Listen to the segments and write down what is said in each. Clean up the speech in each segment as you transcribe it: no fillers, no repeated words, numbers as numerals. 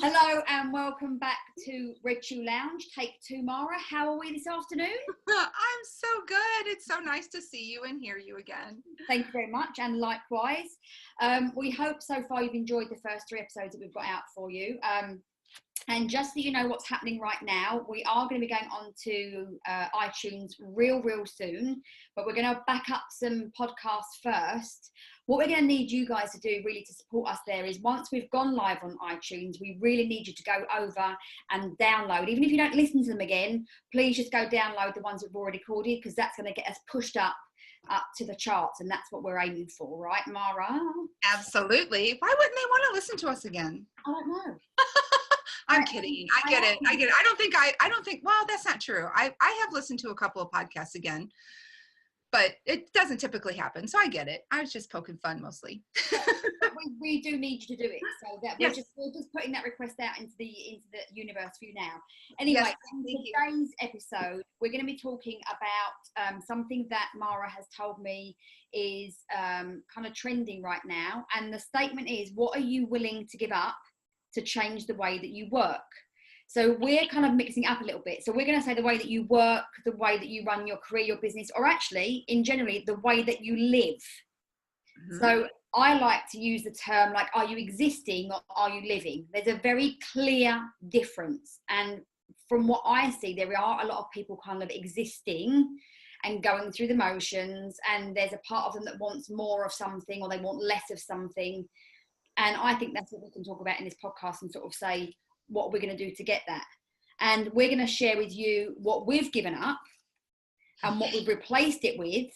Hello and welcome back to Red Shoe Lounge. Take two, Mara. How are we this afternoon? I'm so good. It's so nice to see you and hear you again. Thank you very much, and likewise. We hope so far you've enjoyed the first three episodes that we've got out for you. And just so you know what's happening right now, we are going to be going on to iTunes real soon, but we're going to back up some podcasts first. What we're going to need you guys to do really to support us there is once we've gone live on iTunes, we really need you to go over and download. Even if you don't listen to them again, please just go download the ones we've already recorded, because that's going to get us pushed up to the charts, and that's what we're aiming for, right, Mara? Absolutely. Why wouldn't they want to listen to us again? I don't know. I'm kidding. I get it. I don't think, well, that's not true. I have listened to a couple of podcasts again, but it doesn't typically happen. So I get it. I was just poking fun mostly. we do need you to do it. So that yes. we're just putting that request out into the universe for you now. Anyway, yes, in today's episode, we're going to be talking about something that Mara has told me is kind of trending right now. And the statement is, what are you willing to give up to change the way that you work? So we're kind of mixing up a little bit. So we're going to say the way that you work, the way that you run your career, your business, or actually, in generally, the way that you live. Mm-hmm. So I like to use the term like, are you existing or are you living? There's a very clear difference. And from what I see, there are a lot of people kind of existing and going through the motions. And there's a part of them that wants more of something or they want less of something. And I think that's what we can talk about in this podcast and sort of say what we're going to do to get that. And we're going to share with you what we've given up and what we've replaced it with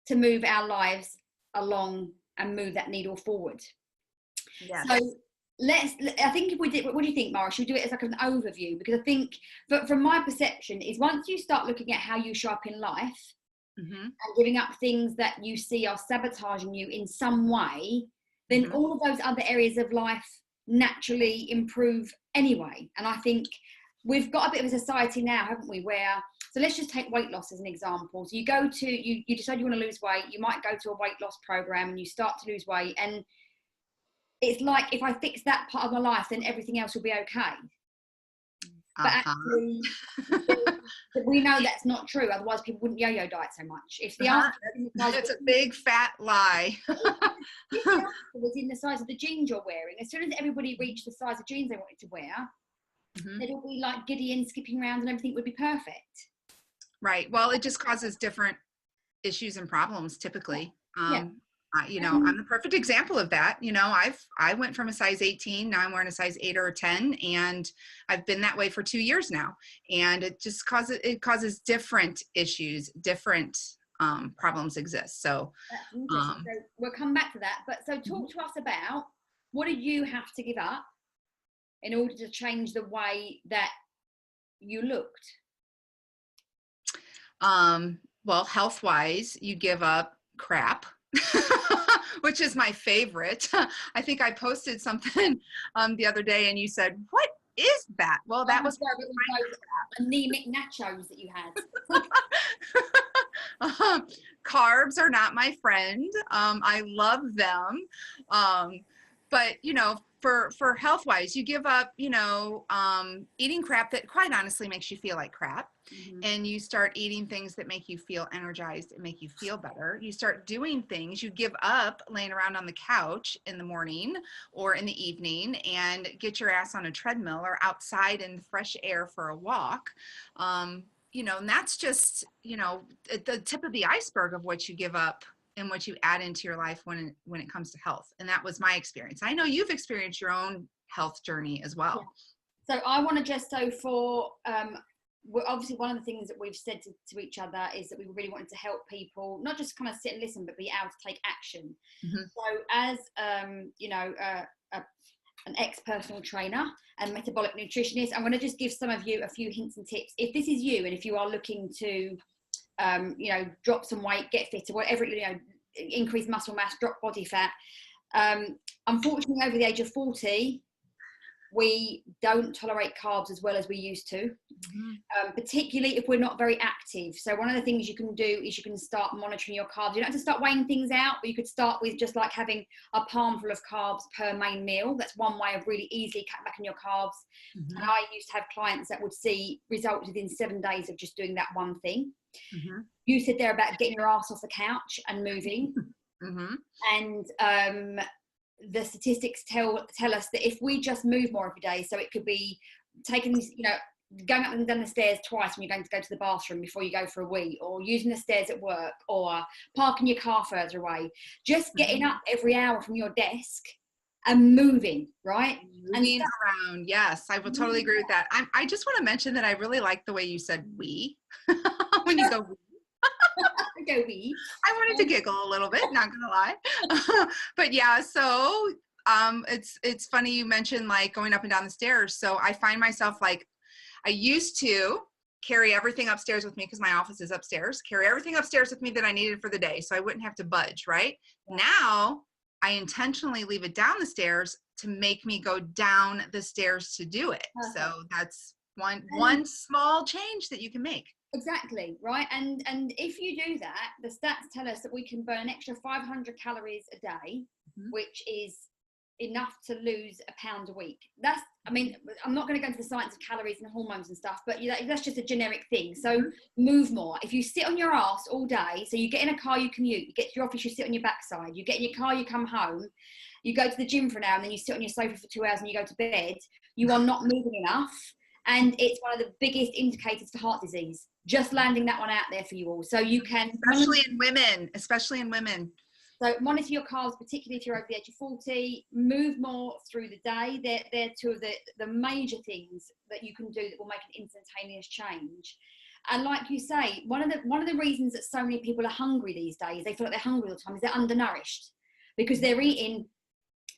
to move our lives along and move that needle forward. Yes. So I think if we did, what do you think, Mara? Should we do it as like an overview? Because I think from my perception is once you start looking at how you show up in life and giving up things that you see are sabotaging you in some way, then all of those other areas of life naturally improve anyway. And I think we've got a bit of a society now, haven't we, where, so let's just take weight loss as an example. So you go to, you decide you want to lose weight, you might go to a weight loss program and you start to lose weight, and it's like, if I fix that part of my life, then everything else will be okay. But actually, we know that's not true. Otherwise, people wouldn't yo-yo diet so much. If the answer it's a big fat lie. If the answer was in the size of the jeans you're wearing, as soon as everybody reached the size of jeans they wanted to wear, they'd all be like giddy and skipping around, and everything would be perfect. Right. Well, it just causes different issues and problems typically. You know, I'm the perfect example of that. You know, I went from a size 18, now I'm wearing a size 8 or a 10, and I've been that way for 2 years now. And it just causes different issues, different problems exist. So, so we'll come back to that. But so talk to us about, what do you have to give up in order to change the way that you looked? Well, health-wise, you give up crap. Which is my favorite. I think I posted something the other day and you said, what is that? Well, that was those anemic nachos that you had. Carbs are not my friend. I love them. But, you know, for health-wise, you give up, you know, eating crap that quite honestly makes you feel like crap. And you start eating things that make you feel energized and make you feel better. You start doing things. You give up laying around on the couch in the morning or in the evening and get your ass on a treadmill or outside in fresh air for a walk. You know, and that's just, you know, the tip of the iceberg of what you give up and what you add into your life when it comes to health. And that was my experience. I know you've experienced your own health journey as well. Yeah. So I want to just, obviously one of the things that we've said to each other is that we really wanted to help people, not just kind of sit and listen, but be able to take action. So as, you know, an ex-personal trainer and metabolic nutritionist, I'm going to just give some of you a few hints and tips. If this is you, and if you are looking to, you know, drop some weight, get fitter, whatever, you know, increase muscle mass, drop body fat. Unfortunately, over the age of 40, We don't tolerate carbs as well as we used to, particularly if we're not very active. So one of the things you can do is you can start monitoring your carbs. You don't have to start weighing things out, but you could start with just like having a palmful of carbs per main meal. That's one way of really easily cutting back on your carbs. And I used to have clients that would see results within 7 days of just doing that one thing. You said there about getting your ass off the couch and moving. And the statistics tell us that if we just move more every day, so it could be taking, going up and down the stairs twice when you're going to go to the bathroom before you go for a wee, or using the stairs at work, or parking your car further away, just getting up every hour from your desk and moving, right? Moving around. Yes, I will totally agree with that. I just want to mention that I really like the way you said we when you go we. Go we. I wanted to giggle a little bit, not gonna lie. But yeah, so it's funny you mentioned like going up and down the stairs. So I find myself like, I used to carry everything upstairs with me because my office is upstairs, carry everything upstairs with me that I needed for the day so I wouldn't have to budge, right? Now I intentionally leave it down the stairs to make me go down the stairs to do it. So that's one small change that you can make. Exactly, right? And if you do that, the stats tell us that we can burn an extra 500 calories a day, which is enough to lose a pound a week. That's, I mean, I'm not going to go into the science of calories and hormones and stuff, but that's just a generic thing. So move more. If you sit on your ass all day, so you get in a car, you commute, you get to your office, you sit on your backside, you get in your car, you come home, you go to the gym for an hour, and then you sit on your sofa for 2 hours and you go to bed, you are not moving enough. And it's one of the biggest indicators for heart disease. Just landing that one out there for you all. So you can... Especially in women. So monitor your carbs, particularly if you're over the age of 40. Move more through the day. They're two of the major things that you can do that will make an instantaneous change. And like you say, one of the reasons that so many people are hungry these days, they feel like they're hungry all the time, is they're undernourished. Because they're eating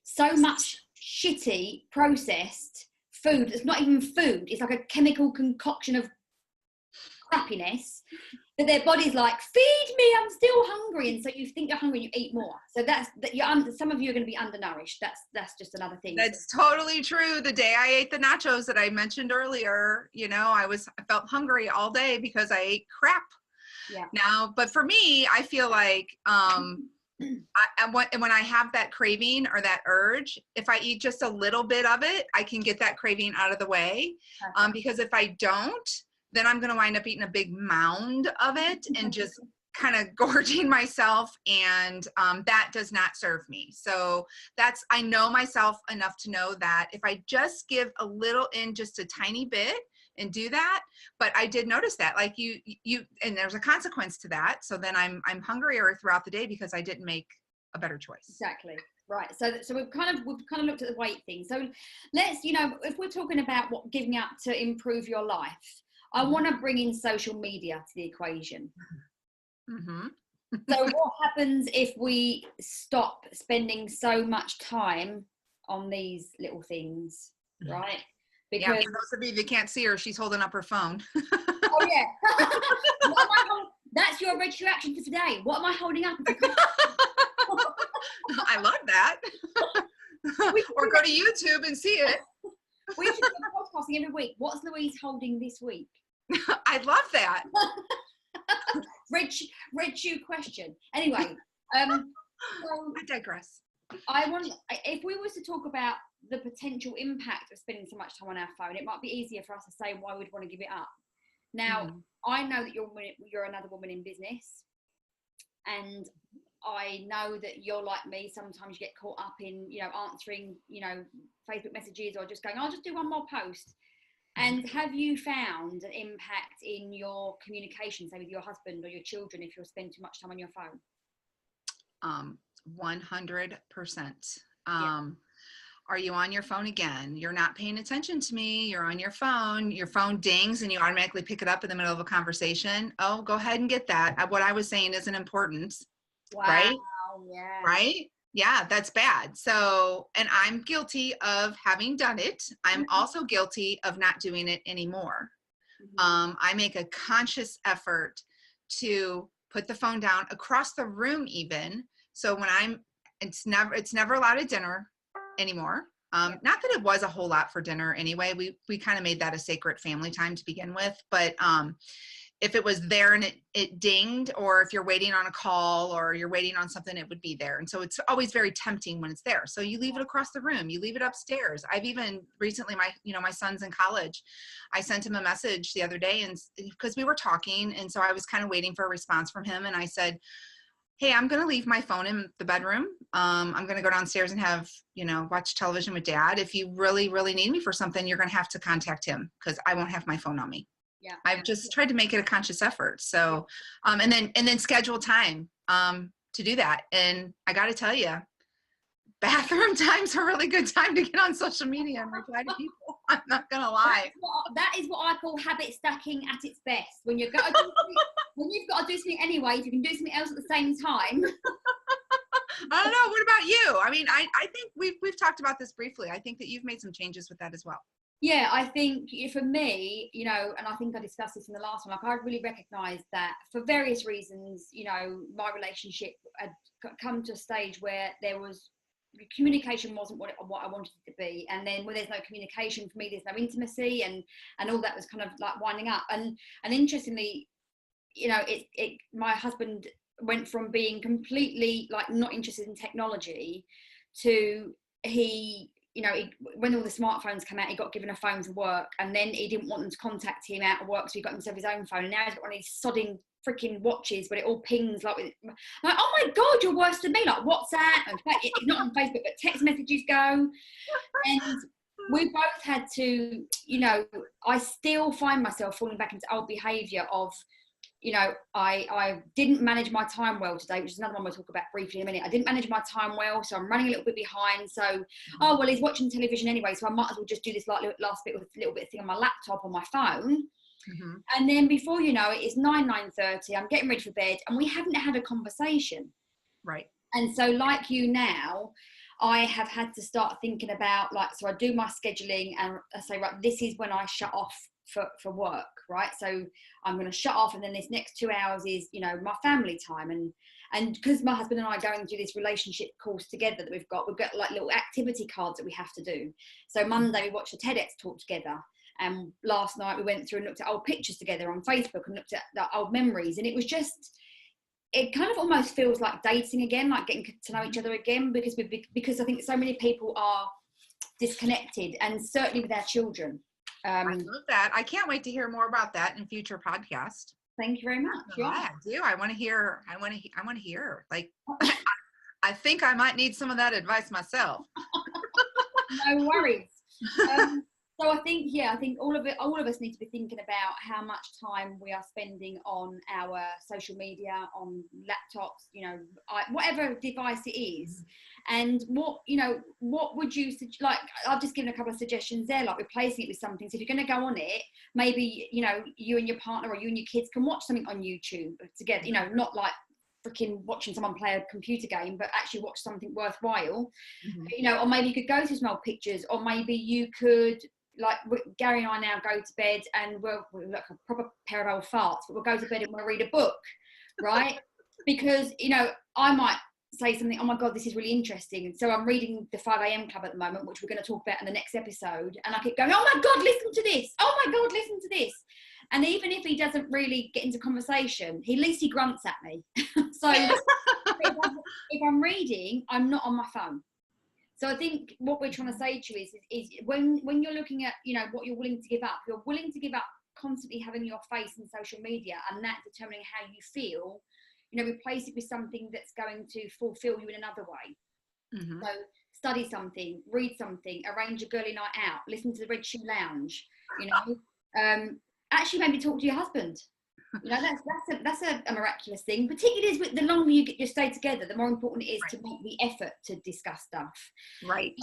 so much shitty, processed food that's not even food. It's like a chemical concoction of crappiness that their body's like, feed me, I'm still hungry. And so you think you're hungry, you eat more. So some of you are going to be undernourished. That's just another thing. That's totally true. The day I ate the nachos that I mentioned earlier, I felt hungry all day because I ate crap. Yeah. Now, but for me, I feel like when I have that craving or that urge, if I eat just a little bit of it, I can get that craving out of the way. Because if I don't, then I'm going to wind up eating a big mound of it and just kind of gorging myself. And that does not serve me. So I know myself enough to know that if I just give a little in just a tiny bit and do that, but I did notice that like you, and there's a consequence to that. So then I'm hungrier throughout the day because I didn't make a better choice. Exactly. Right. So we've kind of looked at the weight thing. So let's, if we're talking about what giving up to improve your life, I want to bring in social media to the equation. So what happens if we stop spending so much time on these little things, right? Because for those of you that can't see her, she's holding up her phone. Oh yeah. That's your red reaction for today. What am I holding up? I love that. Or go to YouTube and see it. We should do podcasting every week. What's Louise holding this week? I love that. Red shoe question. Anyway, so I digress. If we was to talk about the potential impact of spending so much time on our phone, it might be easier for us to say why we'd want to give it up. Now, I know that you're another woman in business, and I know that you're like me. Sometimes you get caught up in, answering, Facebook messages or just going, I'll just do one more post. And have you found an impact in your communication, say with your husband or your children, if you're spending too much time on your phone? 100%. Are you on your phone again? You're not paying attention to me. You're on your phone dings and you automatically pick it up in the middle of a conversation. Oh, go ahead and get that. What I was saying isn't important. Wow. Right? Yeah. Right? Yeah, that's bad. So, and I'm guilty of having done it. I'm also guilty of not doing it anymore. I make a conscious effort to put the phone down across the room even. So when it's never allowed at dinner anymore. Not that it was a whole lot for dinner anyway. We kind of made that a sacred family time to begin with, but if it was there and it dinged, or if you're waiting on a call or you're waiting on something, it would be there. And so it's always very tempting when it's there. So you leave it across the room, you leave it upstairs. I've even recently, my son's in college. I sent him a message the other day, and because we were talking, and so I was kind of waiting for a response from him. And I said, hey, I'm going to leave my phone in the bedroom. I'm going to go downstairs and have, watch television with Dad. If you really, really need me for something, you're going to have to contact him, because I won't have my phone on me. Yeah. I've just tried to make it a conscious effort. So, and then schedule time to do that. And I got to tell you, bathroom time's a really good time to get on social media and reply to people. I'm not going to lie. That is what I call habit stacking at its best. When you've got to do something anyway, if you can do something else at the same time. I don't know. What about you? I mean, I think we've talked about this briefly. I think that you've made some changes with that as well. Yeah, I think for me, and I think I discussed this in the last one, like I really recognised that for various reasons, my relationship had come to a stage where communication wasn't what I wanted it to be. And then when there's no communication, for me, there's no intimacy, and all that was kind of like winding up. And interestingly, my husband went from being completely like not interested in technology to when all the smartphones came out, he got given a phone to work, and then he didn't want them to contact him out of work, so he got himself his own phone, and now he's got one of these sodding freaking watches, but it all pings like, oh my God, you're worse than me, like WhatsApp, in fact, it's not on Facebook, but text messages go, and we both had to, I still find myself falling back into old behaviour of, I didn't manage my time well today, which is another one we'll talk about briefly in a minute. I didn't manage my time well, so I'm running a little bit behind. So, he's watching television anyway, so I might as well just do this like last little bit of thing on my laptop or my phone. Mm-hmm. And then before you know it, it's 9:30. I'm getting ready for bed, and we haven't had a conversation. Right. And so, like you now, I have had to start thinking about so I do my scheduling, and I say, right, this is when I shut off for work, right? So I'm going to shut off, and then this next 2 hours is my family time, and because my husband and I are going through this relationship course together that we've got like little activity cards that we have to do. So Monday we watched the TEDx talk together, and last night we went through and looked at old pictures together on Facebook and looked at the old memories, and it kind of almost feels like dating again, like getting to know each other again, because I think so many people are disconnected, and certainly with our children. I love that. I can't wait to hear more about that in future podcasts. Thank you very much. Yeah, I do. I want to hear. Like, I think I might need some of that advice myself. No worries. So I think all of us need to be thinking about how much time we are spending on our social media, on laptops, whatever device it is, and what would you like? I've just given a couple of suggestions there, like replacing it with something. So if you're going to go on it, maybe you and your partner or you and your kids can watch something on YouTube together. Not like freaking watching someone play a computer game, but actually watch something worthwhile. Mm-hmm. Or maybe you could go to some old pictures, or maybe you could. Like Gary and I now go to bed, and we'll look a proper pair of old farts, but we'll go to bed and we'll read a book, right? Because, I might say something, oh my God, this is really interesting. And so I'm reading the 5 a.m. Club at the moment, which we're going to talk about in the next episode. And I keep going, oh my God, listen to this. Oh my God, listen to this. And even if he doesn't really get into conversation, at least he grunts at me. So if I'm reading, I'm not on my phone. So I think what we're trying to say to you is when you're looking at, what you're willing to give up, you're willing to give up constantly having your face in social media and that determining how you feel, replace it with something that's going to fulfill you in another way. Mm-hmm. So study something, read something, arrange a girly night out, listen to the Red Shoe Lounge, actually maybe talk to your husband. That's a miraculous thing, particularly as the longer you stay together, the more important it is to make the effort to discuss stuff. Right.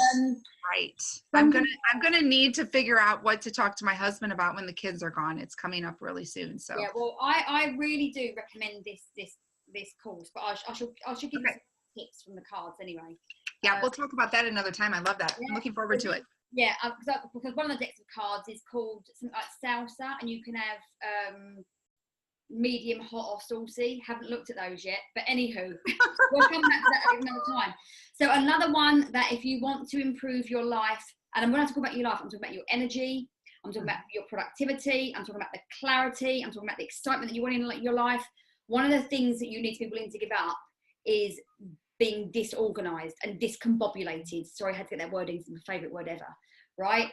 Right. I'm gonna need to figure out what to talk to my husband about when the kids are gone. It's coming up really soon. So yeah, well, I really do recommend this course, but I should give you some tips from the cards anyway. Yeah, we'll talk about that another time. I love that. Yeah, I'm looking forward to it. Yeah, because one of the decks of cards is called something like Salsa, and you can have medium, hot, or saucy. Haven't looked at those yet, but anywho, we'll come back to that at another time. So another one that if you want to improve your life, and I'm going to talk about your life, I'm talking about your energy, I'm talking about your productivity, I'm talking about the clarity, I'm talking about the excitement that you want in your life. One of the things that you need to be willing to give up is being disorganized and discombobulated. Sorry, I had to get that word in, it's my favorite word ever, right?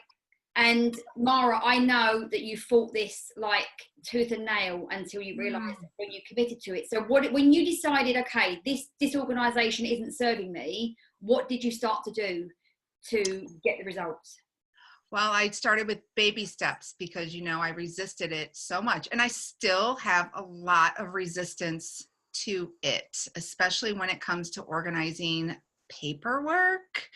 And Mara, I know that you fought this like tooth and nail until you realized when you committed to it. So when you decided, okay, this disorganization isn't serving me, what did you start to do to get the results? Well, I started with baby steps because, you know, I resisted it so much. And I still have a lot of resistance to it, especially when it comes to organizing paperwork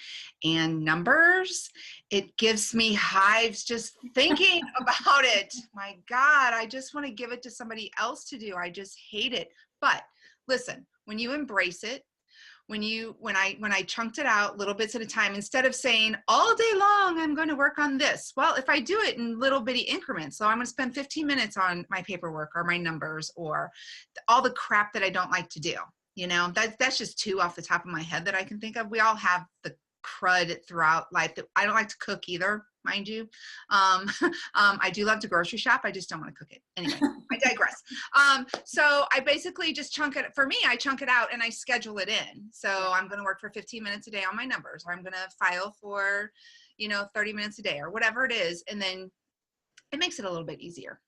and numbers. It gives me hives just thinking about it. My God, I just want to give it to somebody else to do. I just hate it. But listen, when you embrace it, when I chunked it out little bits at a time, instead of saying all day long, I'm going to work on this. Well, if I do it in little bitty increments, so I'm going to spend 15 minutes on my paperwork or my numbers or all the crap that I don't like to do. You know, that's just two off the top of my head that I can think of. We all have the crud throughout life that I don't like to cook either, mind you. I do love to grocery shop. I just don't want to cook it. Anyway, I digress. So I basically just chunk it. For me, I chunk it out and I schedule it in. So I'm going to work for 15 minutes a day on my numbers, or I'm going to file for, 30 minutes a day or whatever it is. And then it makes it a little bit easier.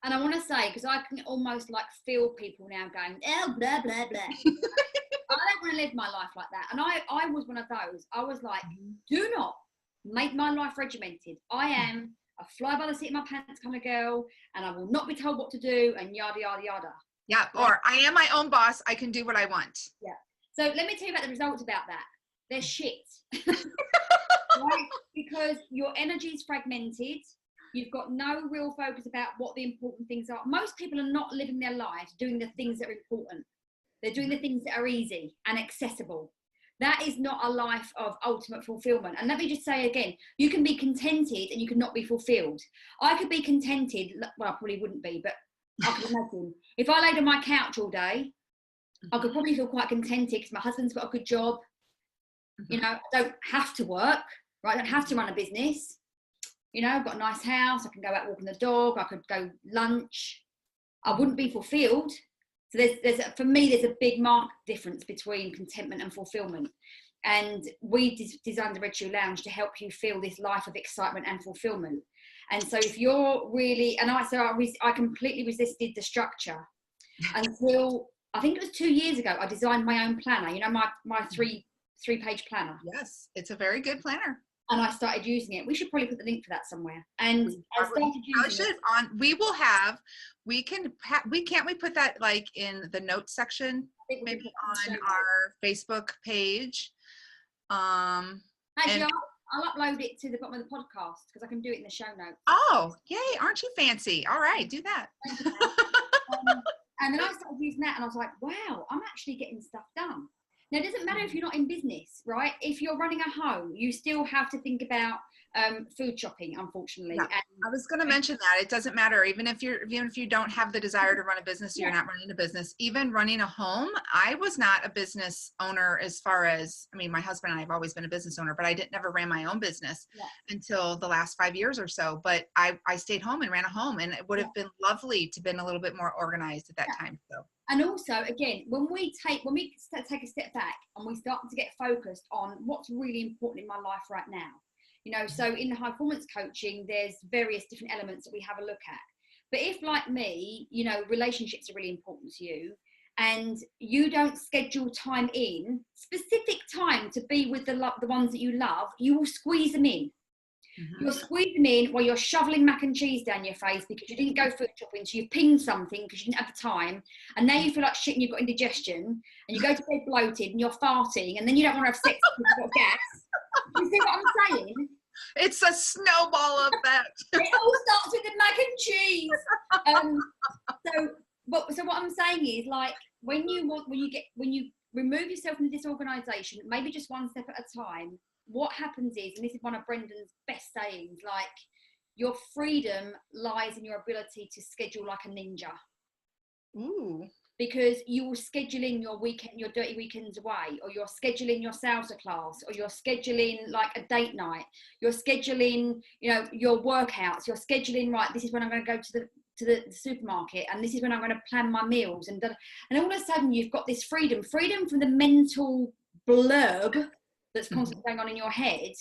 And I want to say, because I can almost like feel people now going, oh, blah, blah, blah. I don't want to live my life like that. And I was one of those. I was like, do not make my life regimented. I am a fly by the seat of my pants kind of girl, and I will not be told what to do, and yada, yada, yada. Yeah, or I am my own boss. I can do what I want. Yeah. So let me tell you about the results about that. They're shit. Right? Because your energy is fragmented. You've got no real focus about what the important things are. Most people are not living their lives doing the things that are important. They're doing the things that are easy and accessible. That is not a life of ultimate fulfillment. And let me just say again, you can be contented and you can not be fulfilled. I could be contented, well, I probably wouldn't be, but I could imagine. If I laid on my couch all day, I could probably feel quite contented because my husband's got a good job. I don't have to work, right? I don't have to run a business. I've got a nice house. I can go out walking the dog. I could go lunch. I wouldn't be fulfilled. So for me, there's a big marked difference between contentment and fulfillment. And we designed the Red Shoe Lounge to help you feel this life of excitement and fulfillment. And so if you're really, and I completely resisted the structure until, I think it was 2 years ago, I designed my own planner, my three-page planner. Yes, it's a very good planner. And I started using it. We should probably put the link for that somewhere. And I started using it. Can't we put that like in the notes section, maybe on our Facebook page? Actually, I'll upload it to the bottom of the podcast because I can do it in the show notes. Oh, yay. Aren't you fancy? All right, do that. And then I started using that and I was like, wow, I'm actually getting stuff done. Now, it doesn't matter if you're not in business, right? If you're running a home, you still have to think about food shopping, unfortunately. Yeah, I was going to mention that. It doesn't matter. Even if you don't have the desire to run a business, you're not running a business. Even running a home, I was not a business owner as far as, my husband and I have always been a business owner, but I never ran my own business until the last 5 years or so. But I stayed home and ran a home, and it would have been lovely to have been a little bit more organized at that time. So. And also, again, when we take a step back and we start to get focused on what's really important in my life right now, so in the high performance coaching, there's various different elements that we have a look at. But if, like me, relationships are really important to you, and you don't schedule specific time to be with the ones that you love, you will squeeze them in. Mm-hmm. You'll squeeze them in while you're shoveling mac and cheese down your face because you didn't go food shopping, so you've pinged something because you didn't have the time, and now you feel like shit and you've got indigestion, and you go to bed bloated and you're farting, and then you don't want to have sex because you've got gas. You see what I'm saying? It's a snowball effect. It all starts with the mac and cheese. So what I'm saying is, like, when you remove yourself from the disorganization, maybe just one step at a time, what happens is, and this is one of Brendan's best sayings, like, your freedom lies in your ability to schedule like a ninja. Ooh. Because you will schedule in your weekend, your dirty weekends away, or you're scheduling your salsa class, or you're scheduling like a date night, you're scheduling, you know, your workouts, you're scheduling, right, this is when I'm going to go to the supermarket, and this is when I'm going to plan my meals, and all of a sudden you've got this freedom from the mental blurb that's constantly going on in your head,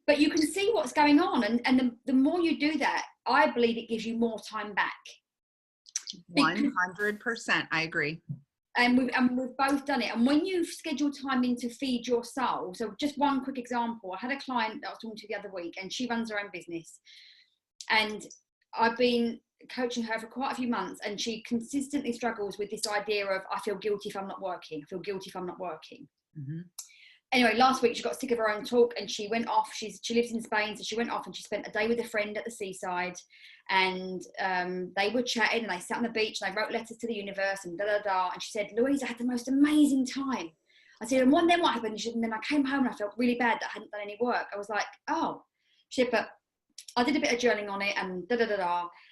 but you can see what's going on, and the more you do that, I believe it gives you more time back. 100%. I agree. And we've both done it. And when you schedule time in to feed your soul, so just one quick example, I had a client that I was talking to the other week, and she runs her own business, and I've been coaching her for quite a few months, and she consistently struggles with this idea of, I feel guilty if I'm not working. I feel guilty if I'm not working. Mm-hmm. Anyway, last week she got sick of her own talk, and she went off. She lives in Spain, so she went off and she spent a day with a friend at the seaside, and they were chatting, and they sat on the beach, and they wrote letters to the universe, and and she said, Louise, I had the most amazing time. I said, and then what happened? She said, and then I came home and I felt really bad that I hadn't done any work. I was like, oh. She said, but I did a bit of journaling on it, and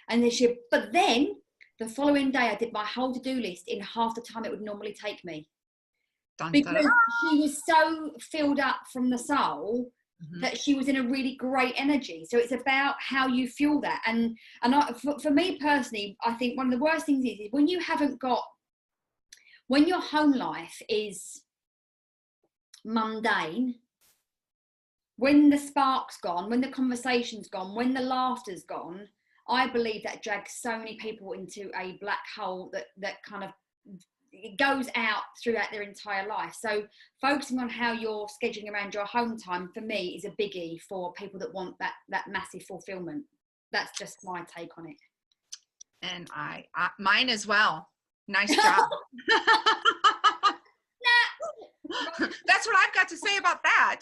and then she said, but then the following day I did my whole to-do list in half the time it would normally take me. Because she was so filled up from the soul, mm-hmm. that she was in a really great energy. So it's about how you fuel that. And for me personally, I think one of the worst things is when your home life is mundane, when the spark's gone, when the conversation's gone, when the laughter's gone, I believe that drags so many people into a black hole that kind of, it goes out throughout their entire life. So focusing on how you're scheduling around your home time, for me, is a biggie for people that want that massive fulfillment. That's just my take on it. And I mine as well. Nice job. That's what I've got to say about that.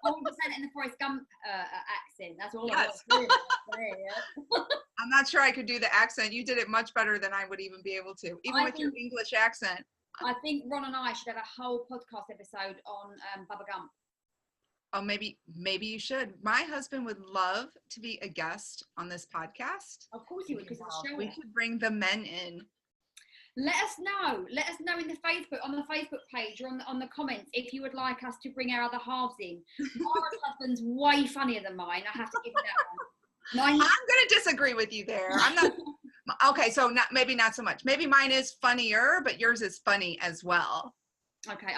I want to say it in the Forrest Gump accent. That's all. Yes. I want to say. I'm not sure I could do the accent. You did it much better than I would even be able to, even with your English accent. I think Ron and I should have a whole podcast episode on Bubba Gump. Oh, maybe you should. My husband would love to be a guest on this podcast. Of course he would, because it's a show. We could bring the men in. Let us know in the on the Facebook page, or on the comments, if you would like us to bring our other halves in. Mara's husband's way funnier than mine. I have to give you that one. I'm going to disagree with you there. I'm not. Okay, so maybe not so much. Maybe mine is funnier, but yours is funny as well. Okay,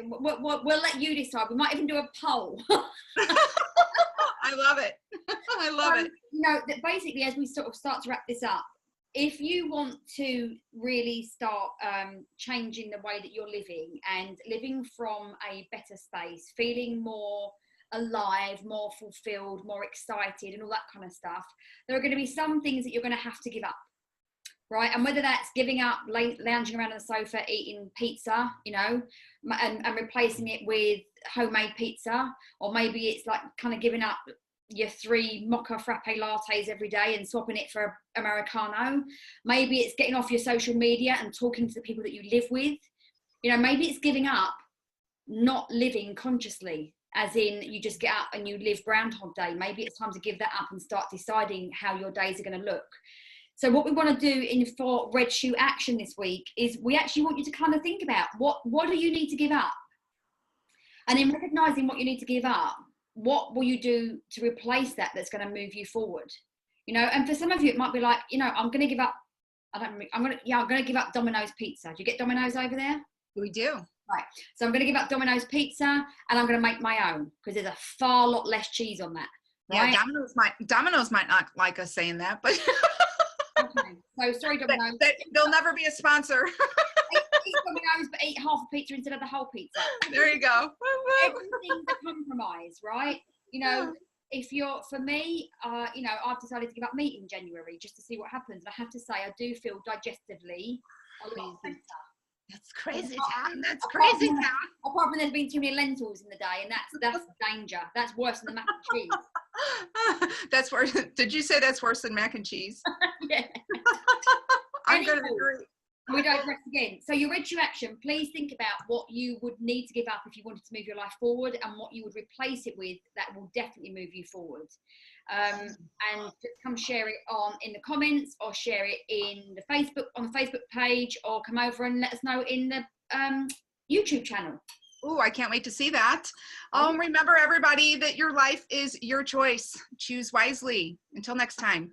we'll let you decide. We might even do a poll. I love it. I love it. You know, basically, as we sort of start to wrap this up, if you want to really start changing the way that you're living and living from a better space, feeling more alive, more fulfilled, more excited, and all that kind of stuff, there are going to be some things that you're going to have to give up, right? And whether that's giving up lounging around on the sofa eating pizza, you know, and replacing it with homemade pizza, or maybe it's like kind of giving up your 3 mocha frappe lattes every day and swapping it for Americano. Maybe it's getting off your social media and talking to the people that you live with. You know, maybe it's giving up not living consciously, as in you just get up and you live Groundhog Day. Maybe it's time to give that up and start deciding how your days are going to look. So what we want to do for Red Shoe Action this week is we actually want you to kind of think about what do you need to give up? And in recognizing what you need to give up, what will you do to replace that's going to move you forward? You know, and for some of you, it might be like, you know, I'm going to give up. I'm going to give up Domino's pizza. Do you get Domino's over there? We do. Right. So I'm going to give up Domino's pizza, and I'm going to make my own, because there's a far lot less cheese on that. Right? Yeah, Domino's might not like us saying that, but okay. So sorry, Domino's. They'll never be a sponsor. Eat Domino's, but eat half a pizza instead of the whole pizza. There you go. Everything's a compromise, right? You know, for me, you know, I've decided to give up meat in January just to see what happens. And I have to say, I do feel digestively a lot better. That's crazy town. That's crazy town. Apart from there's been too many lentils in the day, and that's danger. That's worse than the mac and cheese. That's worse. Did you say that's worse than mac and cheese? Yeah. I'm going to agree. We digress again. So your red shoe action, please think about what you would need to give up if you wanted to move your life forward, and what you would replace it with that will definitely move you forward. And come share it in the comments, or share it in the Facebook, on the Facebook page, or come over and let us know in the YouTube channel. Oh, I can't wait to see that. Remember, everybody, that your life is your choice. Choose wisely. Until next time.